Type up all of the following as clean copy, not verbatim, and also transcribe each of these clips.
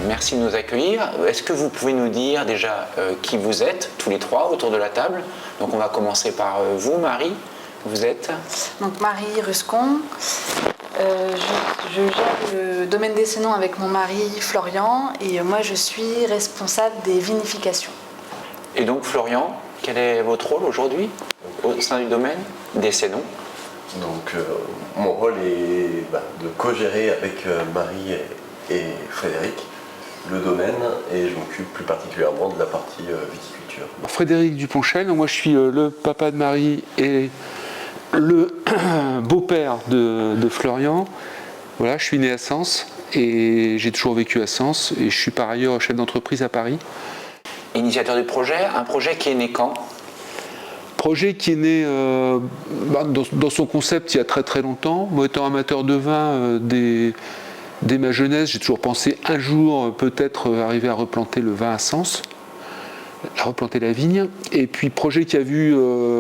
Merci de nous accueillir. Est-ce que vous pouvez nous dire déjà qui vous êtes, tous les trois, autour de la table? Donc on va commencer par vous, Marie. Vous êtes? Donc Marie Ruscon. Je gère le domaine des Sénons avec mon mari Florian et moi je suis responsable des vinifications. Et donc Florian, quel est votre rôle aujourd'hui au sein du domaine des Sénons? Donc mon rôle est de co-gérer avec Marie et Frédéric le domaine et je m'occupe plus particulièrement de la partie viticulture. Frédéric Duponchel, moi je suis le papa de Marie et le beau-père de Florian. Voilà, je suis né à Sens et j'ai toujours vécu à Sens et je suis par ailleurs chef d'entreprise à Paris. Initiateur du projet, un projet qui est né quand? Projet qui est né dans son concept il y a très très longtemps. Moi étant amateur de vin dès ma jeunesse, j'ai toujours pensé un jour peut-être arriver à replanter le vin à Sens, à replanter la vigne. Et puis projet qui a vu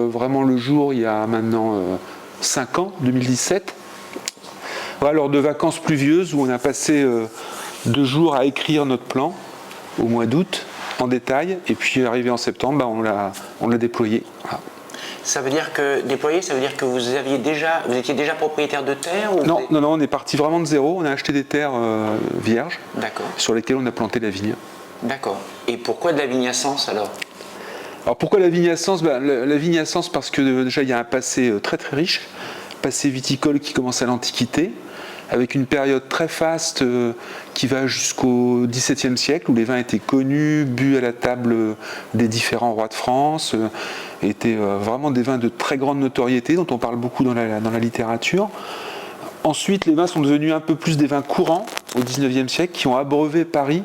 vraiment le jour il y a maintenant 5 ans, 2017. Voilà, lors de vacances pluvieuses où on a passé 2 jours à écrire notre plan au mois d'août en détail et puis arrivé en septembre, on l'a déployé. Voilà. Ça veut dire que déployer, ça veut dire que vous étiez déjà propriétaire de terre ou Non, on est parti vraiment de zéro. On a acheté des terres vierges sur lesquelles on a planté la vigne. D'accord. Et pourquoi de la vigne à Sens alors? Alors pourquoi la vigne à Sens? La vigne à Sens parce que déjà il y a un passé très très riche, passé viticole qui commence à l'Antiquité, avec une période très faste qui va jusqu'au XVIIe siècle, où les vins étaient connus, bu à la table des différents rois de France, étaient vraiment des vins de très grande notoriété, dont on parle beaucoup dans la littérature. Ensuite, les vins sont devenus un peu plus des vins courants au XIXe siècle, qui ont abreuvé Paris.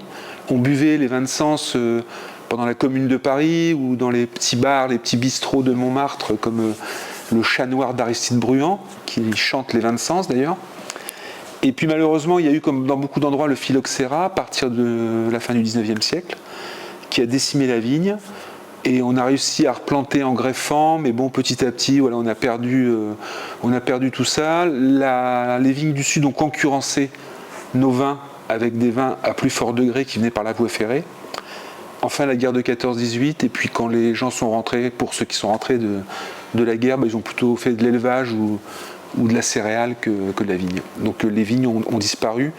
On buvait les vins de Sens pendant la Commune de Paris, ou dans les petits bars, les petits bistrots de Montmartre, comme le Chat Noir d'Aristide Bruand, qui chante les vins de Sens d'ailleurs. Et puis malheureusement, il y a eu, comme dans beaucoup d'endroits, le phylloxéra à partir de la fin du XIXe siècle, qui a décimé la vigne. Et on a réussi à replanter en greffant, mais bon, petit à petit, voilà, on a perdu tout ça. Les vignes du Sud ont concurrencé nos vins avec des vins à plus fort degré qui venaient par la voie ferrée. Enfin, la guerre de 14-18, et puis quand les gens sont rentrés, pour ceux qui sont rentrés de la guerre, ils ont plutôt fait de l'élevage ou de la céréale que de la vigne. Donc les vignes ont disparu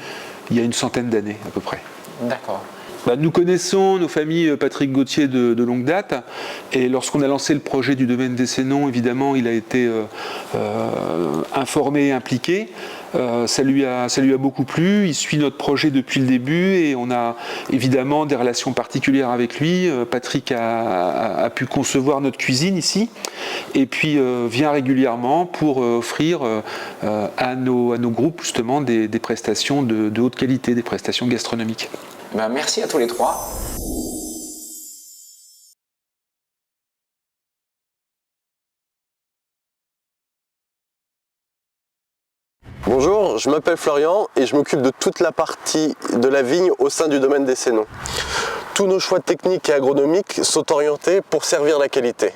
il y a une centaine d'années à peu près. D'accord. Nous connaissons nos familles Patrick Gauthier de longue date, et lorsqu'on a lancé le projet du domaine des Sénons, évidemment, il a été informé et impliqué. Ça lui a beaucoup plu. Il suit notre projet depuis le début et on a évidemment des relations particulières avec lui. Patrick a pu concevoir notre cuisine ici et puis vient régulièrement pour offrir à nos groupes justement des prestations de haute qualité, des prestations gastronomiques. Merci à tous les trois. Bonjour, je m'appelle Florian et je m'occupe de toute la partie de la vigne au sein du domaine des Sénons. Tous nos choix techniques et agronomiques sont orientés pour servir la qualité.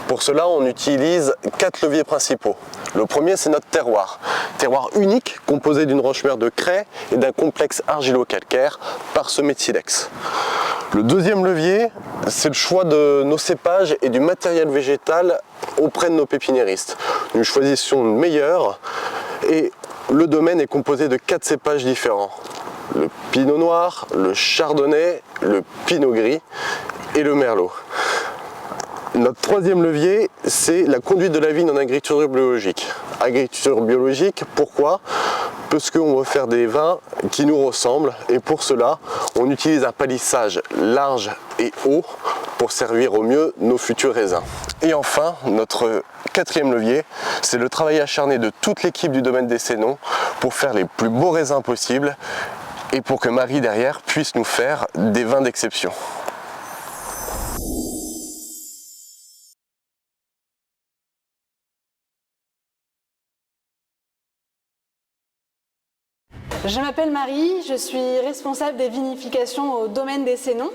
Pour cela, on utilise 4 leviers principaux. Le premier, c'est notre terroir. Terroir unique, composé d'une roche-mère de craie et d'un complexe argilo-calcaire parsemé de silex. Le deuxième levier, c'est le choix de nos cépages et du matériel végétal auprès de nos pépiniéristes. Nous choisissons le meilleur et le domaine est composé de 4 cépages différents. Le pinot noir, le chardonnay, le pinot gris et le merlot. Notre troisième levier, c'est la conduite de la vigne en agriculture biologique. Agriculture biologique, pourquoi? Parce qu'on veut faire des vins qui nous ressemblent et pour cela, on utilise un palissage large et haut pour servir au mieux nos futurs raisins. Et enfin, notre quatrième levier, c'est le travail acharné de toute l'équipe du domaine des Sénons pour faire les plus beaux raisins possibles et pour que Marie derrière puisse nous faire des vins d'exception. Je m'appelle Marie, je suis responsable des vinifications au domaine des Sénons.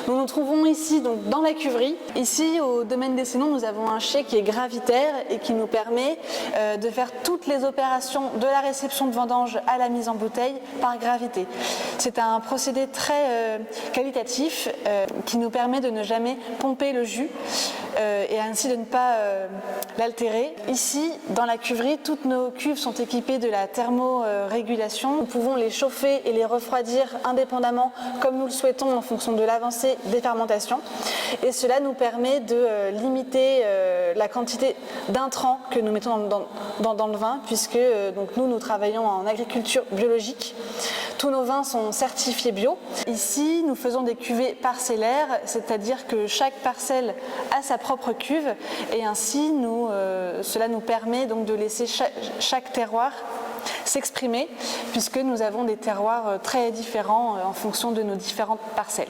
Nous nous trouvons ici donc, dans la cuverie. Ici, au domaine des Sénons, nous avons un chai qui est gravitaire et qui nous permet de faire toutes les opérations de la réception de vendange à la mise en bouteille par gravité. C'est un procédé très qualitatif qui nous permet de ne jamais pomper le jus et ainsi de ne pas l'altérer. Ici, dans la cuverie, toutes nos cuves sont équipées de la thermorégulation. Nous pouvons les chauffer et les refroidir indépendamment comme nous le souhaitons en fonction de l'avancée des fermentations. Et cela nous permet de limiter la quantité d'intrants que nous mettons dans le vin, puisque donc nous travaillons en agriculture biologique. Tous nos vins sont certifiés bio. Ici, nous faisons des cuvées parcellaires, c'est-à-dire que chaque parcelle a sa propre cuve et ainsi cela nous permet donc de laisser chaque terroir s'exprimer puisque nous avons des terroirs très différents en fonction de nos différentes parcelles.